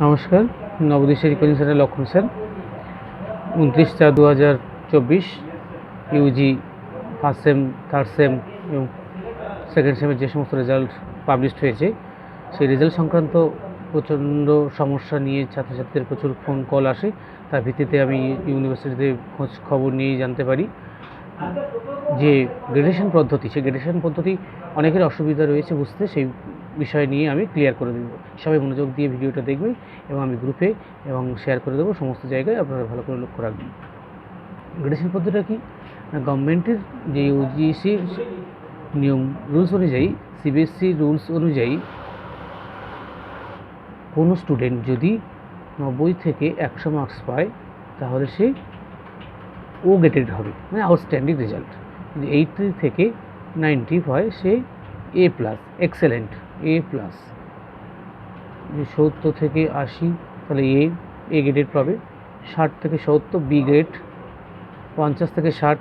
নমস্কার, নবদিশের coaching centre লক্ষণ sir. 29/4/2024 Yuji first same, third same এবং সেকেন্ড সেমের যে সমস্ত রেজাল্ট পাবলিশড হয়েছে, সেই রেজাল্ট সংক্রান্ত প্রচণ্ড সমস্যা নিয়ে ছাত্রছাত্রীদের প্রচুর ফোন কল আসে। তার ভিত্তিতে আমি ইউনিভার্সিটিতে খোঁজ খবর নিয়ে জানতে পারি যে গ্রেডুয়েশন পদ্ধতি, সেই গ্রেডুয়েশন পদ্ধতি অনেকের অসুবিধা রয়েছে বুঝতে। সেই বিষয় নিয়ে আমি ক্লিয়ার করে দেব। সবাই মনোযোগ দিয়ে ভিডিওটা দেখবেন এবং আমি গ্রুপে এবং শেয়ার করে দেবো সমস্ত জায়গায়, আপনারা ভালো করে লক্ষ্য রাখবেন। গ্রেডুয়েশন পদ্ধতিটা কি? গভর্নমেন্টের যে ইউজিসির নিয়ম রুলস অনুযায়ী, সিবিএসসি রুলস অনুযায়ী কোনো স্টুডেন্ট যদি 90 থেকে 100 মার্কস পায় তাহলে সে ও গ্রেডেড হবে, মানে আউটস্ট্যান্ডিং রেজাল্ট। যদি 80 থেকে 90 হয় সে এ প্লাস, এক্সেলেন্ট, এ প্লাস। 70 থেকে 80 তাহলে এ গ্রেডেড পাবে। 60 থেকে 70 বি গ্রেড, 50 থেকে 60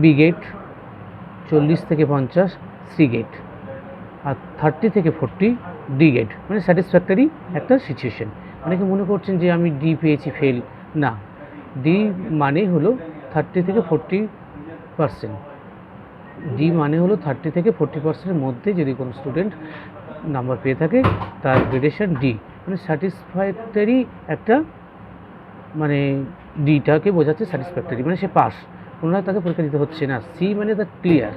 বি গ্রেড, 40 থেকে 50 সি গ্রেড, আর 30 থেকে 40 ডি গ্রেড, মানে স্যাটিসফ্যাক্টরি একটা সিচুয়েশন। অনেকে মনে করছেন যে আমি ডি পেয়েছি, ফেল না। ডি মানে হলো 30 থেকে 40%। ডি মানে হলো 30 থেকে 40%-এর মধ্যে যদি কোনো স্টুডেন্ট নাম্বার পেয়ে থাকে তার গ্রেডেশন ডি, মানে স্যাটিসফ্যাক্টরি একটা, মানে ডিটাকে বোঝাচ্ছে স্যাটিসফ্যাক্টরি, মানে সে পাস, পুনরায় তাকে পরীক্ষা দিতে হচ্ছে না। সি মানে দ্য ক্লিয়ার,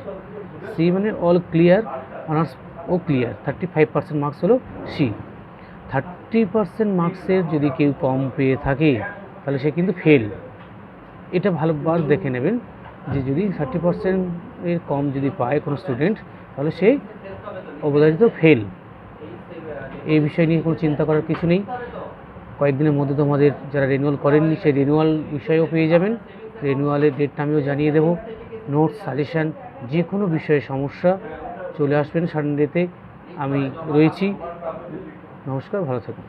সি মানে অল ক্লিয়ার, অনার্স ও ক্লিয়ার। 35% মার্কস হলো সি। 30% মার্কসের যদি কেউ কম পেয়ে থাকে তাহলে সে কিন্তু ফেল। এটা ভালোবার দেখে নেবেন যে যদি 30%-এর কম যদি পায় কোনো স্টুডেন্ট তাহলে সে অবধারিত ফেল। এই বিষয় নিয়ে কোনো চিন্তা করার কিছু নেই। কয়েকদিনের মধ্যে তোমাদের যারা রিনিউয়াল করেননি সেই রিনিউয়াল বিষয়েও পেয়ে যাবেন। রিনিউয়ালের ডেটটা আমিও জানিয়ে দেবো। নোটস, সাজেশান, যে কোনো বিষয়ে সমস্যা চলে আসবেন সানডেতে, আমি রয়েছি। নমস্কার, ভালো থাকুন।